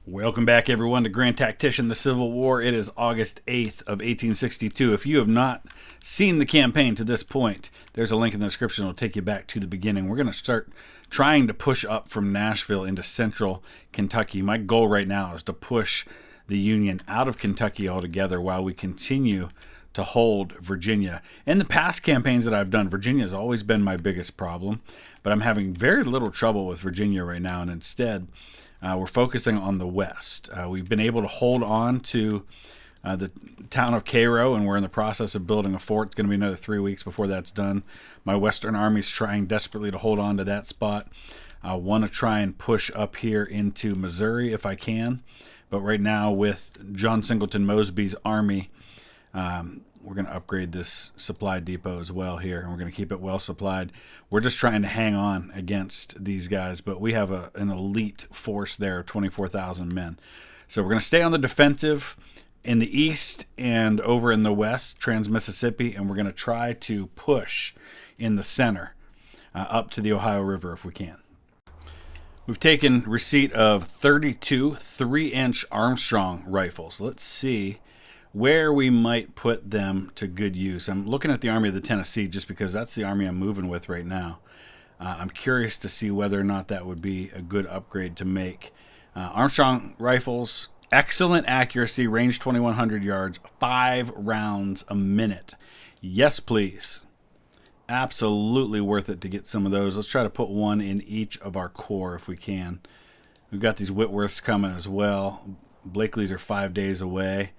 Welcome back, everyone, to Grand Tactician, the Civil War. It is August 8th of 1862. If you have not seen the campaign to this point, there's a link in the description. It'll take you back to the beginning. We're going to start trying to push up from Nashville into central Kentucky. My goal right now is to push the Union out of Kentucky altogether while we continue to hold Virginia. In the past campaigns that I've done, Virginia has always been my biggest problem, but I'm having very little trouble with Virginia right now, and instead we're focusing on the west. We've been able to hold on to the town of Cairo, and we're in the process of building a fort. It's going to be another 3 weeks before that's done. My western army's trying desperately to hold on to that spot. I want to try and push up here into Missouri if I can, but right now with John Singleton Mosby's army, we're going to upgrade this supply depot as well here, and we're going to keep it well supplied. We're just trying to hang on against these guys, but we have an elite force there of 24,000 men. So we're going to stay on the defensive in the east and over in the west, Trans-Mississippi, and we're going to try to push in the center up to the Ohio River if we can. We've taken receipt of 32 3-inch Armstrong rifles. Let's see where we might put them to good use. I'm looking at the Army of the Tennessee just because that's the army I'm moving with right now. I'm curious to see whether or not that would be a good upgrade to make. Armstrong rifles, excellent accuracy, range 2,100 yards, 5 rounds a minute. Yes, please. Absolutely worth it to get some of those. Let's try to put one in each of our corps if we can. We've got these Whitworths coming as well. Blakely's are 5 days away.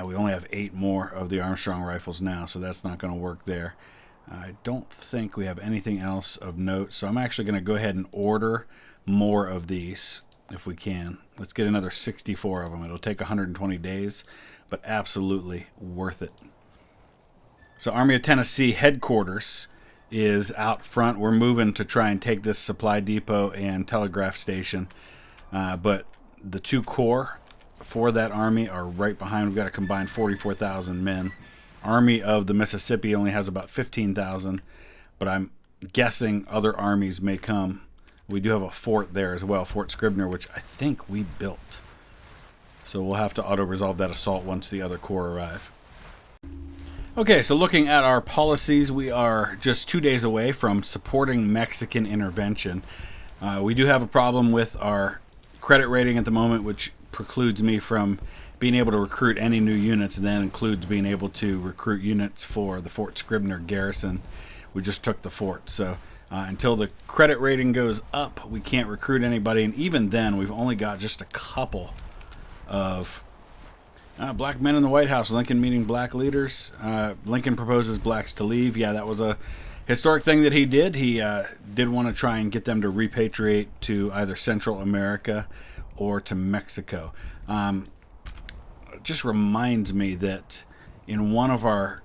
We only have 8 more of the Armstrong rifles now, so that's not going to work there. I don't think we have anything else of note, so I'm actually going to go ahead and order more of these if we can. Let's get another 64 of them. It'll take 120 days, but absolutely worth it. So Army of Tennessee headquarters is out front. We're moving to try and take this supply depot and telegraph station, but the 2 corps for that army are right behind. We've got a combined 44,000 men. Army of the Mississippi only has about 15,000, but I'm guessing other armies may come. We do have a fort there as well, Fort Scribner, which I think we built. So we'll have to auto-resolve that assault once the other corps arrive. Okay, so looking at our policies, we are just 2 days away from supporting Mexican intervention. We do have a problem with our credit rating at the moment, which precludes me from being able to recruit any new units, and that includes being able to recruit units for the Fort Scribner garrison. We just took the fort, so until the credit rating goes up, we can't recruit anybody, and even then, we've only got just a couple of black men in the White House. Lincoln meeting black leaders. Lincoln proposes blacks to leave. Yeah, that was a historic thing that he did. He did want to try and get them to repatriate to either Central America or to Mexico. It just reminds me that in one of our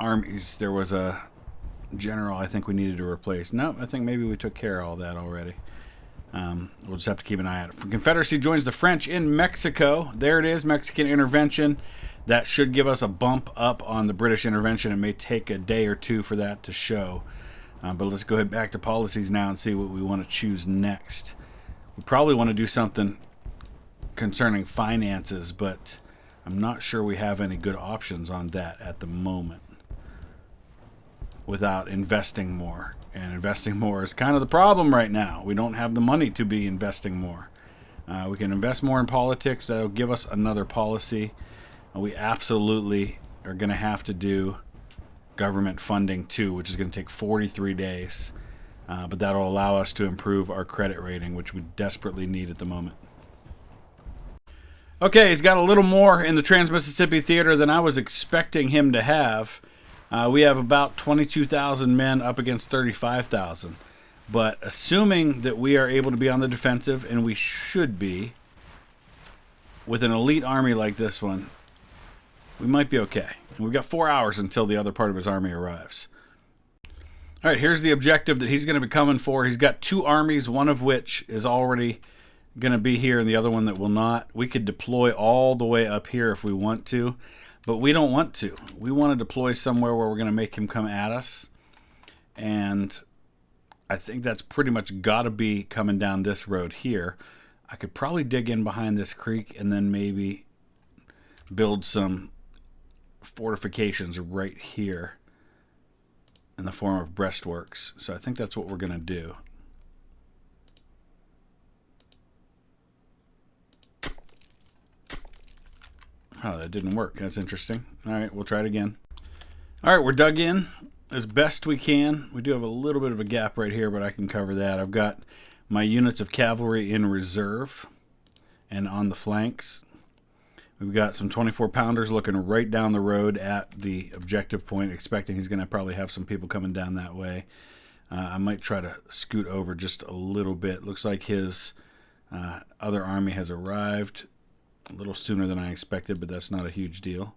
armies there was a general I think we needed to replace. No, I think maybe we took care of all that already. We'll just have to keep an eye on it. Confederacy joins the French in Mexico. There it is, Mexican intervention. That should give us a bump up on the British intervention. It may take a day or two for that to show. But let's go ahead back to policies now and see what we want to choose next. We probably want to do something concerning finances, but I'm not sure we have any good options on that at the moment without investing more. And investing more is kind of the problem right now. We don't have the money to be investing more. We can invest more in politics. That'll give us another policy. We absolutely are going to have to do government funding too, which is going to take 43 days. But that'll allow us to improve our credit rating, which we desperately need at the moment. Okay, he's got a little more in the Trans-Mississippi Theater than I was expecting him to have. We have about 22,000 men up against 35,000. But assuming that we are able to be on the defensive, and we should be, with an elite army like this one, we might be okay. And we've got 4 hours until the other part of his army arrives. All right, here's the objective that he's going to be coming for. He's got 2 armies, one of which is already going to be here and the other one that will not. We could deploy all the way up here if we want to, but we don't want to. We want to deploy somewhere where we're going to make him come at us, and I think that's pretty much got to be coming down this road here. I could probably dig in behind this creek and then maybe build some fortifications right here in the form of breastworks. So I think that's what we're going to do. Oh, that didn't work. That's interesting. All right, we'll try it again. All right, we're dug in as best we can. We do have a little bit of a gap right here, but I can cover that. I've got my units of cavalry in reserve and on the flanks. We've got some 24-pounders looking right down the road at the objective point, expecting he's going to probably have some people coming down that way. I might try to scoot over just a little bit. Looks like his other army has arrived a little sooner than I expected, but that's not a huge deal.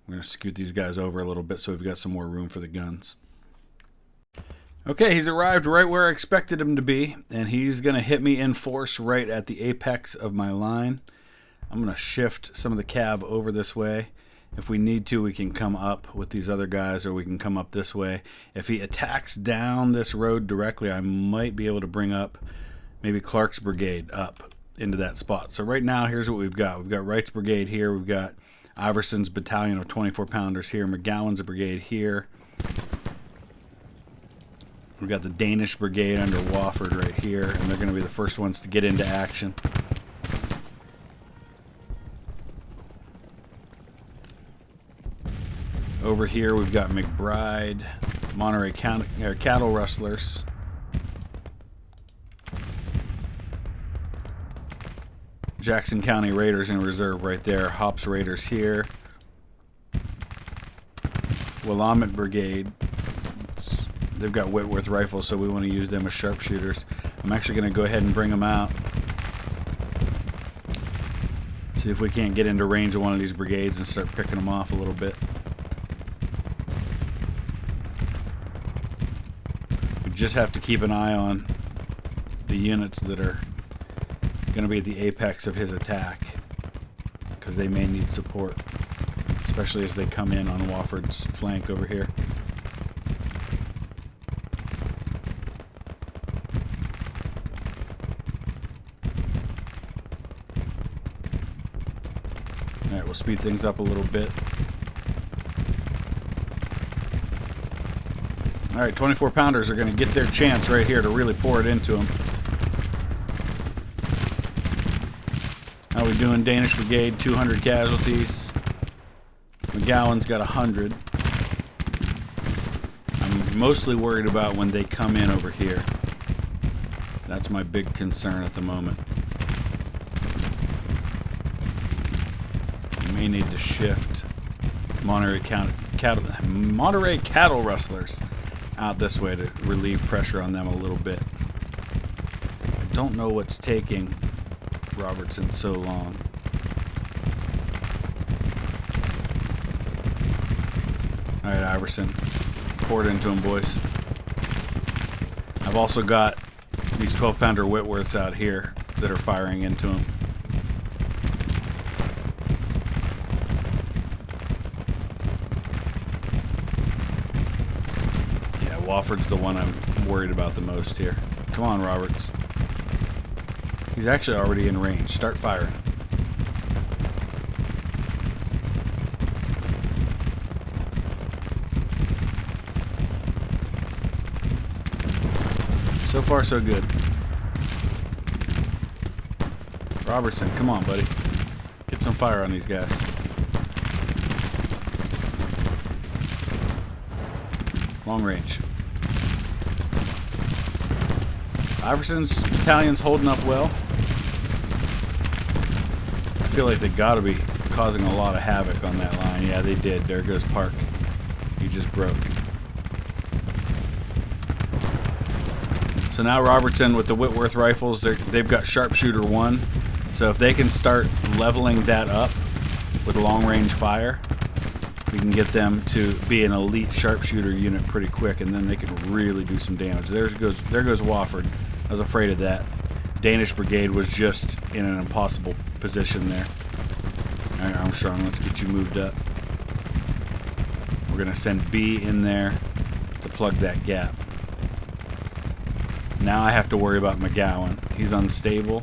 We're going to scoot these guys over a little bit so we've got some more room for the guns. Okay, he's arrived right where I expected him to be, and he's going to hit me in force right at the apex of my line. I'm going to shift some of the cav over this way. If we need to, we can come up with these other guys, or we can come up this way. If he attacks down this road directly, I might be able to bring up maybe Clark's brigade up into that spot. So right now, here's what we've got. We've got Wright's brigade here. We've got Iverson's battalion of 24-pounders here. McGowan's brigade here. We've got the Danish brigade under Wofford right here, and they're going to be the first ones to get into action. Over here, we've got McBride, Monterey County, cattle rustlers. Jackson County Raiders in reserve right there. Hops Raiders here. Willamette Brigade. They've got Whitworth rifles, so we want to use them as sharpshooters. I'm actually going to go ahead and bring them out. See if we can't get into range of one of these brigades and start picking them off a little bit. We just have to keep an eye on the units that are going to be at the apex of his attack, because they may need support, especially as they come in on Wofford's flank over here. Alright, we'll speed things up a little bit. Alright, 24-pounders are going to get their chance right here to really pour it into them. How we doing? Danish Brigade, 200 casualties. McGowan's got 100. I'm mostly worried about when they come in over here. That's my big concern at the moment. We may need to shift Monterey cattle rustlers out this way to relieve pressure on them a little bit. I don't know what's taking Robertson so long. Alright, Iverson. Pour it into him, boys. I've also got these 12-pounder Whitworths out here that are firing into him. Yeah, Wofford's the one I'm worried about the most here. Come on, Roberts. He's actually already in range. Start firing. So far, so good. Robertson, come on, buddy. Get some fire on these guys. Long range. Iverson's battalion's holding up well. I feel like they got to be causing a lot of havoc on that line. Yeah, they did. There goes Park. He just broke. So now Robertson with the Whitworth rifles, they've got sharpshooter 1. So if they can start leveling that up with long-range fire, we can get them to be an elite sharpshooter unit pretty quick, and then they can really do some damage. There goes Wofford. I was afraid of that. Danish Brigade was just in an impossible position there. All right, Armstrong, let's get you moved up. We're going to send B in there to plug that gap. Now I have to worry about McGowan. He's unstable.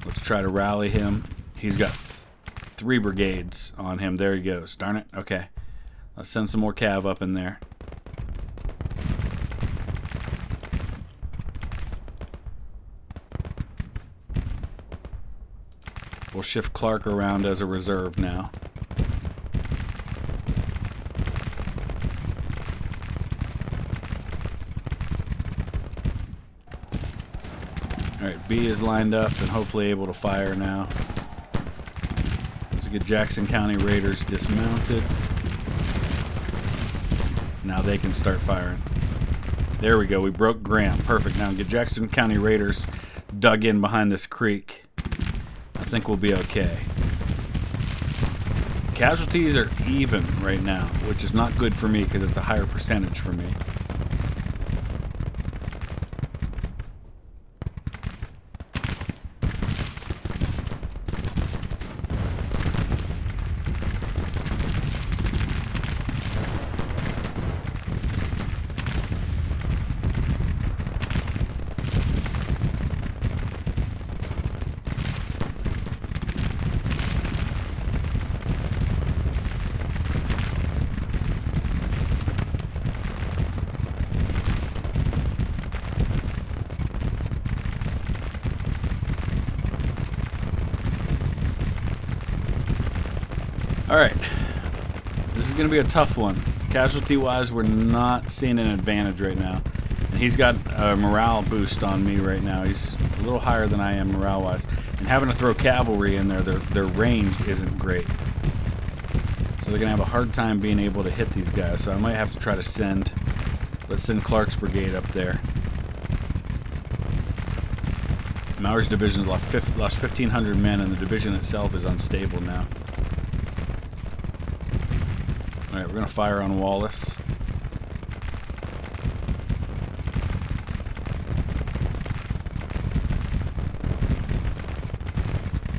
Let's try to rally him. He's got 3 brigades on him. There he goes. Darn it. Okay. Let's send some more cav up in there. We'll shift Clark around as a reserve now. Alright, B is lined up and hopefully able to fire now. Let's get Jackson County Raiders dismounted. Now they can start firing. There we go, we broke Graham. Perfect. Now get Jackson County Raiders dug in behind this creek. I think we'll be okay. Casualties are even right now, which is not good for me because it's a higher percentage for me. Alright, this is going to be a tough one. Casualty-wise, we're not seeing an advantage right now. And he's got a morale boost on me right now. He's a little higher than I am morale-wise. And having to throw cavalry in there, their range isn't great. So they're going to have a hard time being able to hit these guys. So I might have to try to let's send Clark's brigade up there. Maurer's division lost 1,500 men, and the division itself is unstable now. Alright, we're going to fire on Wallace.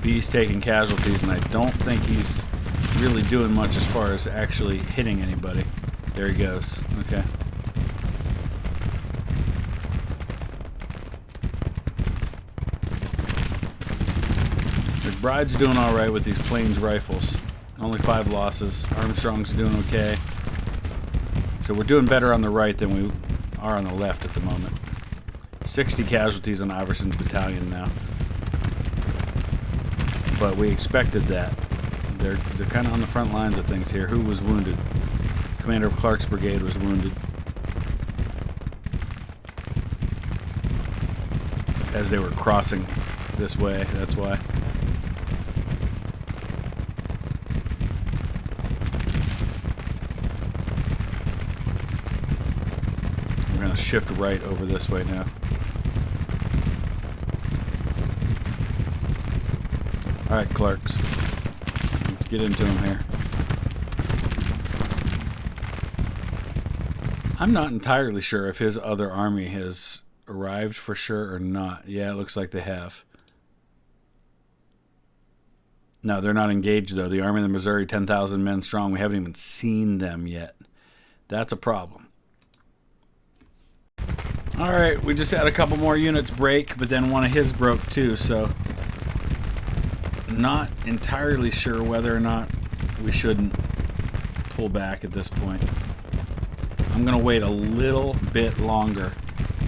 B's taking casualties, and I don't think he's really doing much as far as actually hitting anybody. There he goes. Okay. McBride's doing alright with these Plains rifles. Only 5 losses. Armstrong's doing okay. So we're doing better on the right than we are on the left at the moment. 60 casualties on Iverson's battalion now. But we expected that. They're kind of on the front lines of things here. Who was wounded? Commander of Clark's brigade was wounded. As they were crossing this way, that's why. Shift right over this way now. Alright, Clarks. Let's get into him here. I'm not entirely sure if his other army has arrived for sure or not. Yeah, it looks like they have. No, they're not engaged though. The Army of the Missouri, 10,000 men strong. We haven't even seen them yet. That's a problem. Alright, we just had a couple more units break, but then one of his broke too, so not entirely sure whether or not we shouldn't pull back at this point. I'm going to wait a little bit longer,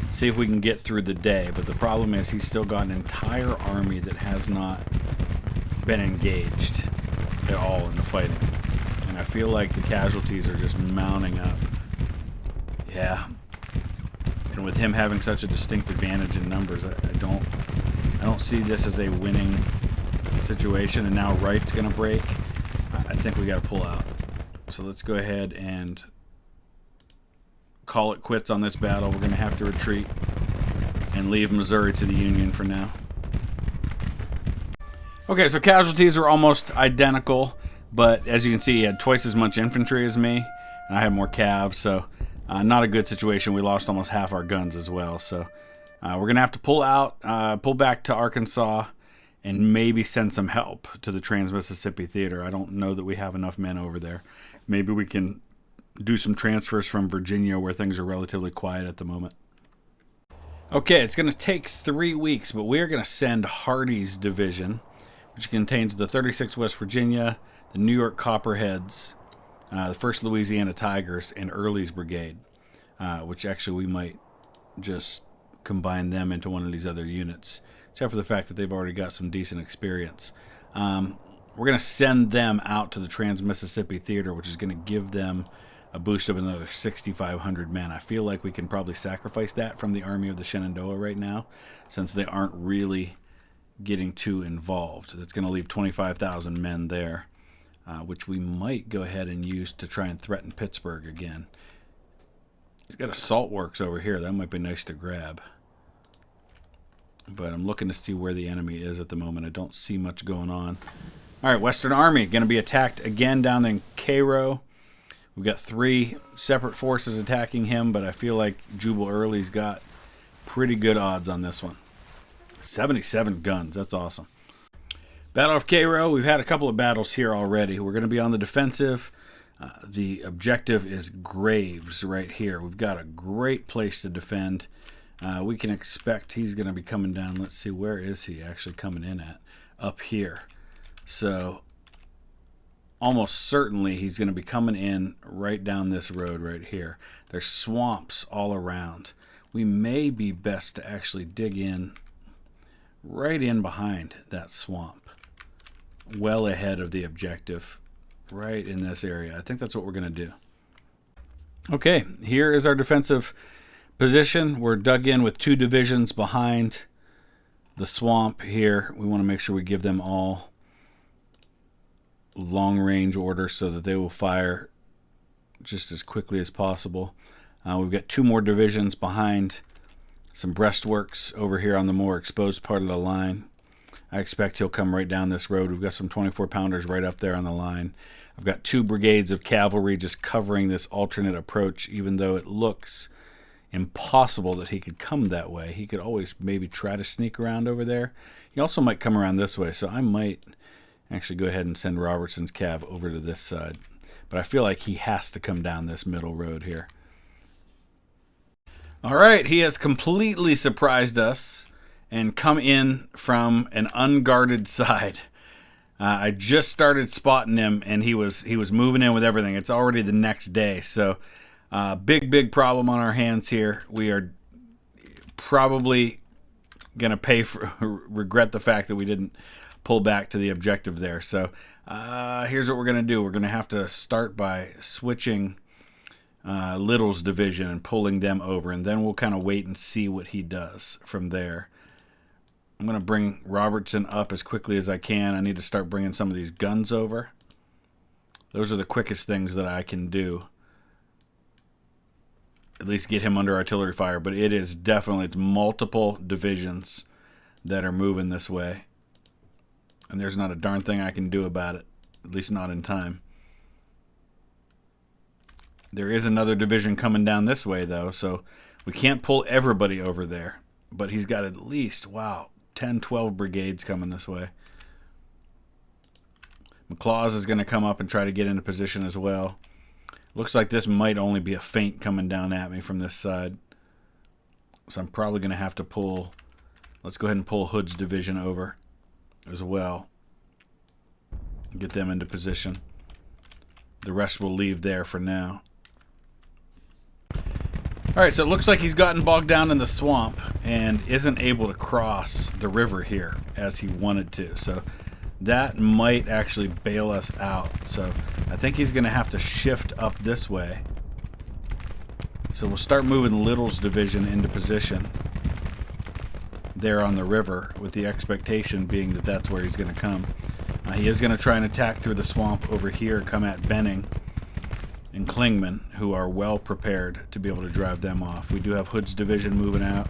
see if we can get through the day, but the problem is he's still got an entire army that has not been engaged at all in the fighting. And I feel like the casualties are just mounting up. Yeah. And with him having such a distinct advantage in numbers, I don't see this as a winning situation. And now right's going to break. I think we got to pull out. So let's go ahead and call it quits on this battle. We're going to have to retreat and leave Missouri to the Union for now. Okay, so casualties are almost identical, but as you can see, he had twice as much infantry as me, and I had more cav, so not a good situation. We lost almost half our guns as well, so we're going to have to pull out, pull back to Arkansas, and maybe send some help to the Trans-Mississippi Theater. I don't know that we have enough men over there. Maybe we can do some transfers from Virginia, where things are relatively quiet at the moment. Okay, it's going to take 3 weeks, but we are going to send Hardy's division, which contains the 36th West Virginia, the New York Copperheads, the 1st Louisiana Tigers, and Early's Brigade, which actually we might just combine them into one of these other units, except for the fact that they've already got some decent experience. We're going to send them out to the Trans-Mississippi Theater, which is going to give them a boost of another 6,500 men. I feel like we can probably sacrifice that from the Army of the Shenandoah right now, since they aren't really getting too involved. That's going to leave 25,000 men there, which we might go ahead and use to try and threaten Pittsburgh again. He's got assault works over here. That might be nice to grab. But I'm looking to see where the enemy is at the moment. I don't see much going on. All right, Western Army going to be attacked again down in Cairo. We've got 3 separate forces attacking him, but I feel like Jubal Early's got pretty good odds on this one. 77 guns. That's awesome. Battle of Cairo. We've had a couple of battles here already. We're going to be on the defensive. The objective is Graves right here. We've got a great place to defend. We can expect he's going to be coming down. Let's see, where is he actually coming in at? Up here. So almost certainly he's going to be coming in right down this road right here. There's swamps all around. We may be best to actually dig in right in behind that swamp, well ahead of the objective, right in this area. I think that's what we're going to do. Okay, here is our defensive position. We're dug in with 2 divisions behind the swamp here. We want to make sure we give them all long range order so that they will fire just as quickly as possible. We've got 2 more divisions behind some breastworks over here on the more exposed part of the line. I expect he'll come right down this road. We've got some 24 pounders right up there on the line. I've got 2 brigades of cavalry just covering this alternate approach, even though it looks impossible that he could come that way. He could always maybe try to sneak around over there. He also might come around this way, so I might actually go ahead and send Robertson's cav over to this side. But I feel like he has to come down this middle road here. All right, he has completely surprised us and come in from an unguarded side. I just started spotting him, and he was moving in with everything. It's already the next day, so big problem on our hands here. We are probably going to regret the fact that we didn't pull back to the objective there. So here's what we're going to do. We're going to have to start by switching Little's division and pulling them over, and then we'll kind of wait and see what he does from there. I'm going to bring Robertson up as quickly as I can. I need to start bringing some of these guns over. Those are the quickest things that I can do. At least get him under artillery fire, but it's multiple divisions that are moving this way. And there's not a darn thing I can do about it, at least not in time. There is another division coming down this way, though, so we can't pull everybody over there. But he's got at least, 10, 12 brigades coming this way. McLaws is going to come up and try to get into position as well. Looks like this might only be a feint coming down at me from this side. So I'm probably going to have to pull... Let's go ahead and pull Hood's division over as well. Get them into position. The rest will leave there for now. Alright, so it looks like he's gotten bogged down in the swamp and isn't able to cross the river here as he wanted to. So that might actually bail us out. So I think he's going to have to shift up this way. So we'll start moving Little's division into position there on the river, with the expectation being that that's where he's going to come. He is going to try and attack through the swamp over here, come at Benning and Klingman, who are well prepared to be able to drive them off. We do have Hood's division moving out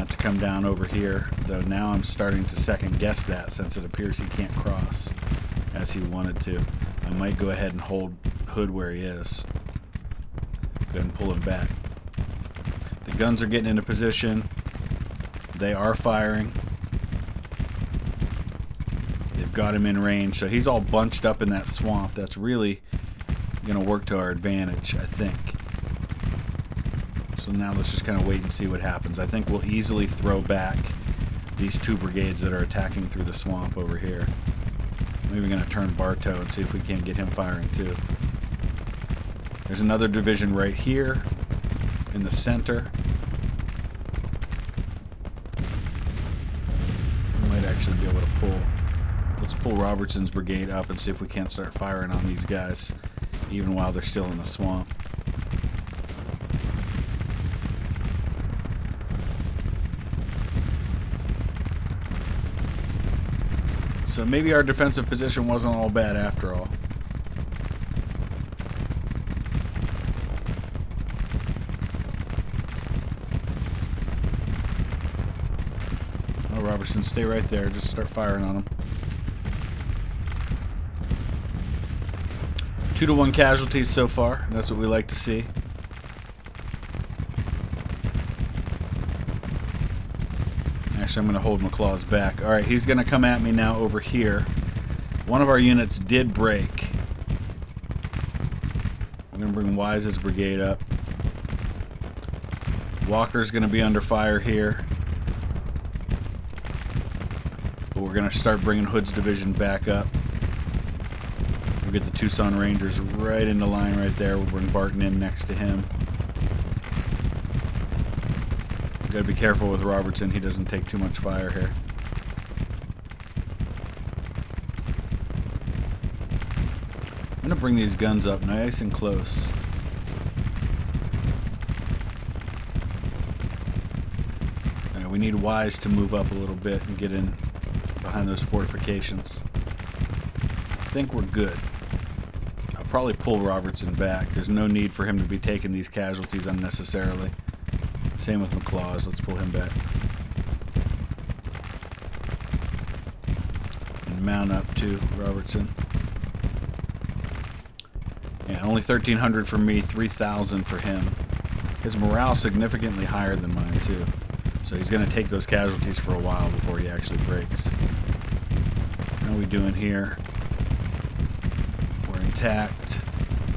to come down over here, though now I'm starting to second guess that, since it appears he can't cross as he wanted to. I might go ahead and hold Hood where he is. Go ahead and pull him back. The guns are getting into position. They are firing. They've got him in range, so he's all bunched up in that swamp. That's really going to work to our advantage, I think. So now let's just kind of wait and see what happens. I think we'll easily throw back these 2 brigades that are attacking through the swamp over here. I'm even going to turn Bartow and see if we can't get him firing too. There's another division right here in the center. We might actually be able to pull. Let's pull Robertson's brigade up and see if we can't start firing on these guys even while they're still in the swamp. So maybe our defensive position wasn't all bad after all. Oh, Robertson, stay right there. Just start firing on them. 2-to-1 casualties so far. That's what we like to see. Actually, I'm going to hold McClaw's back. Alright, he's going to come at me now over here. One of our units did break. I'm going to bring Wise's brigade up. Walker's going to be under fire here. But we're going to start bringing Hood's division back up. We'll get the Tucson Rangers right into line right there. We'll bring Barton in next to him. Gotta be careful with Robertson. He doesn't take too much fire here. I'm gonna bring these guns up nice and close. Right, we need Wise to move up a little bit and get in behind those fortifications. I think we're good. I'll probably pull Robertson back. There's no need for him to be taking these casualties unnecessarily. Same with McClaw's. Let's pull him back. And mount up to Robertson. Yeah, only 1,300 for me, 3,000 for him. His morale significantly higher than mine too. So he's going to take those casualties for a while before he actually breaks. How are we doing here? We're intact.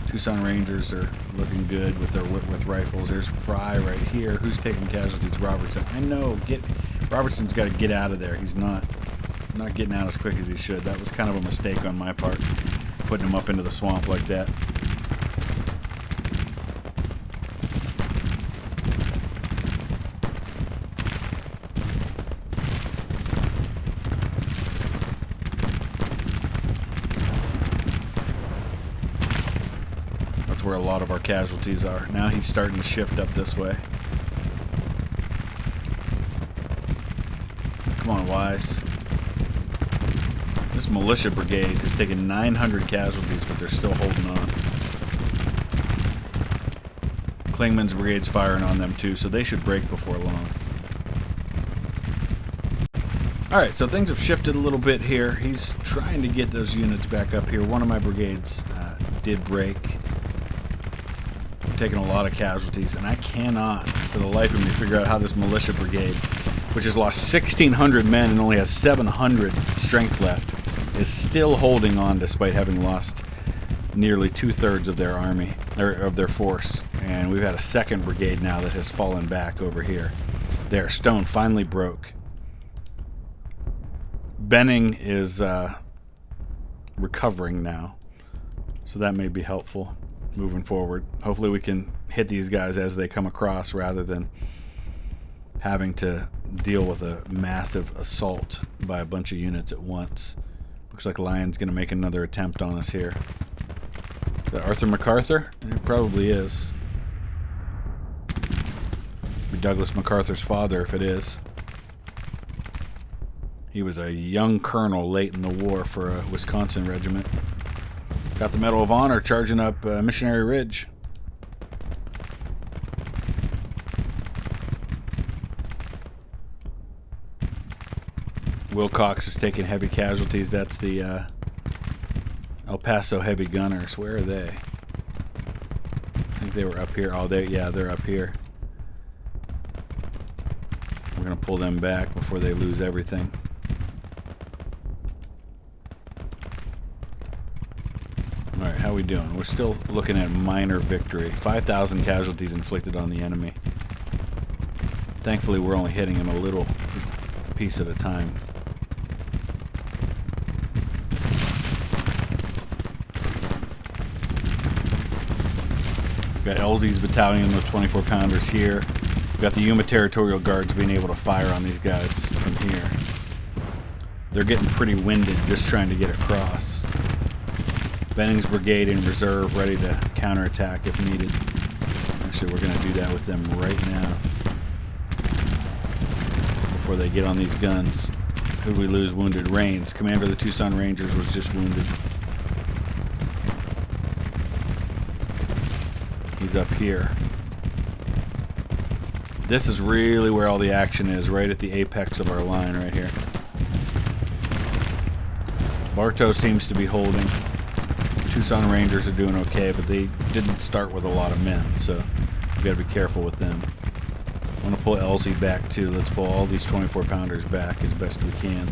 Tucson Rangers are looking good with their with rifles. There's Fry right here. Who's taking casualties? Robertson. I know. Robertson's got to get out of there. He's not getting out as quick as he should. That was kind of a mistake on my part, putting him up into the swamp like that. Where a lot of our casualties are. Now he's starting to shift up this way. Come on, Wise. This militia brigade has taken 900 casualties, but they're still holding on. Klingman's brigade's firing on them too, so they should break before long. Alright, so things have shifted a little bit here. He's trying to get those units back up here. One of my brigades did break. Taking a lot of casualties, and I cannot for the life of me figure out how this militia brigade, which has lost 1,600 men and only has 700 strength left, is still holding on despite having lost nearly 2/3 of their army, or of their force. And we've had a second brigade now that has fallen back over here. There, Stone finally broke. Benning is recovering now, so that may be helpful moving forward. Hopefully we can hit these guys as they come across rather than having to deal with a massive assault by a bunch of units at once. Looks like Lyon's going to make another attempt on us here. Is that Arthur MacArthur? It probably is. Be Douglas MacArthur's father if it is. He was a young colonel late in the war for a Wisconsin regiment. Got the Medal of Honor charging up Missionary Ridge. Wilcox is taking heavy casualties. That's the El Paso Heavy Gunners. Where are they? I think they were up here. Oh, they're up here. We're going to pull them back before they lose everything. Alright, how we doing? We're still looking at minor victory. 5,000 casualties inflicted on the enemy. Thankfully, we're only hitting him a little piece at a time. We've got LZ's battalion with 24-pounders here. We've got the Yuma Territorial Guards being able to fire on these guys from here. They're getting pretty winded just trying to get across. Benning's brigade in reserve, ready to counterattack if needed. Actually, we're going to do that with them right now. Before they get on these guns. Who we lose? Wounded. Rains. Commander of the Tucson Rangers was just wounded. He's up here. This is really where all the action is, right at the apex of our line right here. Bartow seems to be holding. Tucson Rangers are doing okay, but they didn't start with a lot of men, so we've got to be careful with them. I want to pull LZ back too. Let's pull all these 24-pounders back as best we can.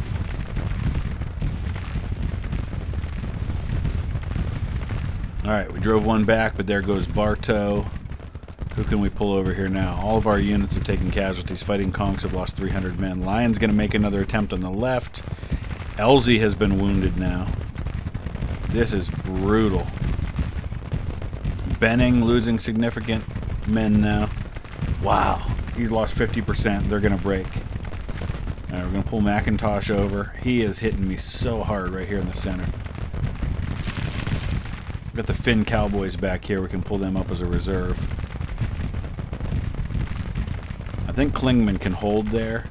Alright, we drove one back, but there goes Bartow. Who can we pull over here now? All of our units have taken casualties. Fighting Conks have lost 300 men. Lion's going to make another attempt on the left. LZ has been wounded now. This is brutal. Benning losing significant men now. Wow. He's lost 50%. They're going to break. Alright, we're going to pull McIntosh over. He is hitting me so hard right here in the center. We've got the Finn Cowboys back here. We can pull them up as a reserve. I think Klingman can hold there.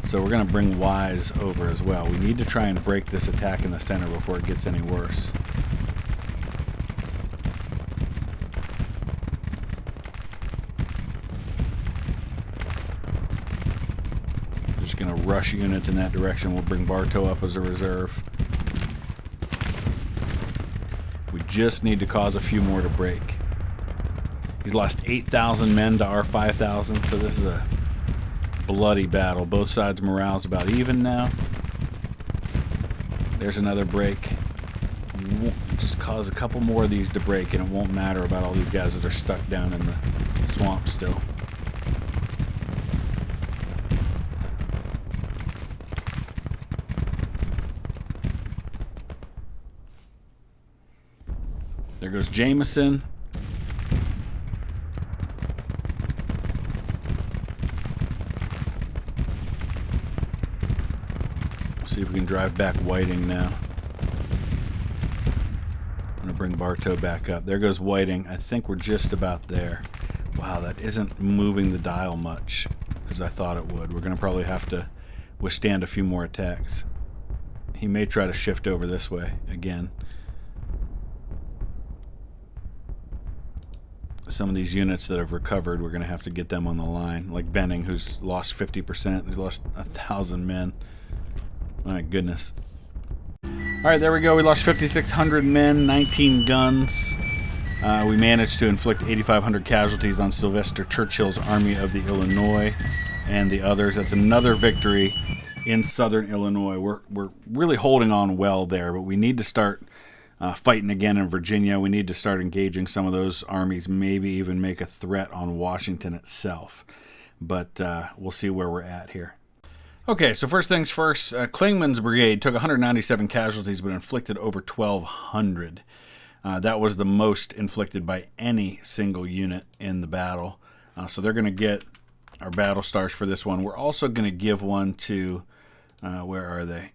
So we're going to bring Wise over as well. We need to try and break this attack in the center before it gets any worse. Just going to rush units in that direction. We'll bring Bartow up as a reserve. We just need to cause a few more to break. He's lost 8,000 men to our 5,000, so this is a bloody battle. Both sides' morale's about even now. There's another break. Just cause a couple more of these to break, and it won't matter about all these guys that are stuck down in the swamp still. There goes Jameson. See if we can drive back Whiting now. I'm going to bring Bartow back up. There goes Whiting. I think we're just about there. Wow, that isn't moving the dial much as I thought it would. We're going to probably have to withstand a few more attacks. He may try to shift over this way again. Some of these units that have recovered, we're going to have to get them on the line. Like Benning, who's lost 50%. He's lost 1,000 men. My goodness. Alright, there we go. We lost 5,600 men, 19 guns. We managed to inflict 8,500 casualties on Sylvester Churchill's Army of the Illinois and the others. That's another victory in southern Illinois. We're really holding on well there, but we need to start fighting again in Virginia. We need to start engaging some of those armies, maybe even make a threat on Washington itself. But we'll see where we're at here. Okay, so first things first, Klingman's brigade took 197 casualties but inflicted over 1,200. That was the most inflicted by any single unit in the battle. So they're going to get our battle stars for this one. We're also going to give one to, where are they?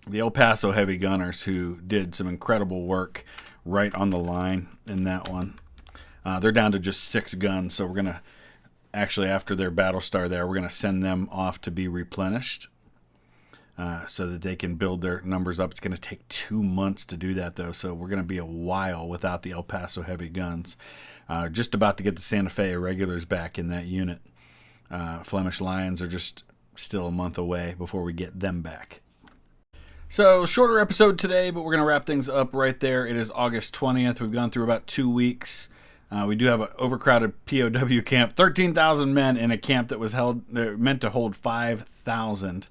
The El Paso Heavy Gunners, who did some incredible work right on the line in that one. They're down to just 6 guns, so we're going to actually, after their battle star there, we're going to send them off to be replenished so that they can build their numbers up. It's going to take 2 months to do that, though, so we're going to be a while without the El Paso Heavy Guns. Just about to get the Santa Fe Irregulars back in that unit. Flemish Lions are just still a month away before we get them back. So, shorter episode today, but we're going to wrap things up right there. It is August 20th. We've gone through about 2 weeks. We do have an overcrowded POW camp, 13,000 men in a camp that was meant to hold 5,000.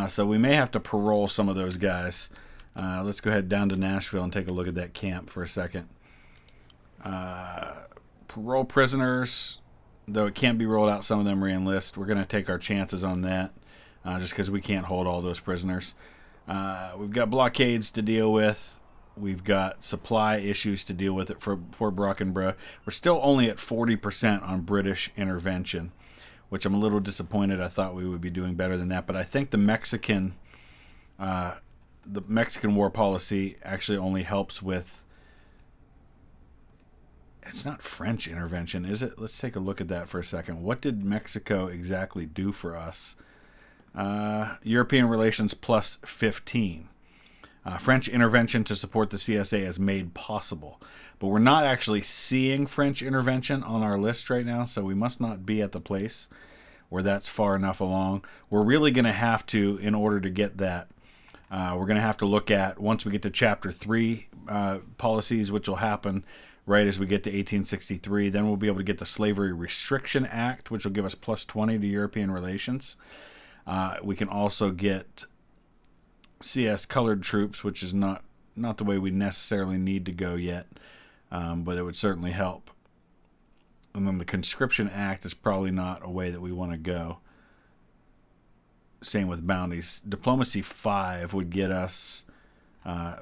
So we may have to parole some of those guys. Let's go ahead down to Nashville and take a look at that camp for a second. Parole prisoners, though it can't be rolled out, some of them re-enlist. We're going to take our chances on that, just because we can't hold all those prisoners. We've got blockades to deal with. We've got supply issues to deal with at Fort Brockenborough. We're still only at 40% on British intervention, which I'm a little disappointed. I thought we would be doing better than that, but I think the Mexican war policy actually only helps with. It's not French intervention, is it? Let's take a look at that for a second. What did Mexico exactly do for us? European relations plus 15. French intervention to support the CSA is made possible. But we're not actually seeing French intervention on our list right now, so we must not be at the place where that's far enough along. We're really going to have to, in order to get that, we're going to have to look at, once we get to Chapter 3 policies, which will happen right as we get to 1863, then we'll be able to get the Slavery Restriction Act, which will give us plus 20 to European relations. We can also get CS colored troops, which is not the way we necessarily need to go yet, but it would certainly help. And then the Conscription Act is probably not a way that we want to go. Same with bounties. Diplomacy 5 would get us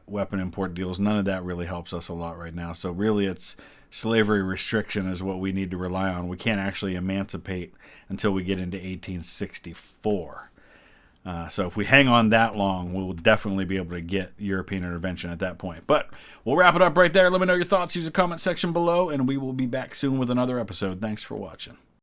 weapon import deals. None of that really helps us a lot right now. So really it's slavery restriction is what we need to rely on. We can't actually emancipate until we get into 1864. So if we hang on that long, we'll definitely be able to get European intervention at that point. But we'll wrap it up right there. Let me know your thoughts. Use the comment section below, and we will be back soon with another episode. Thanks for watching.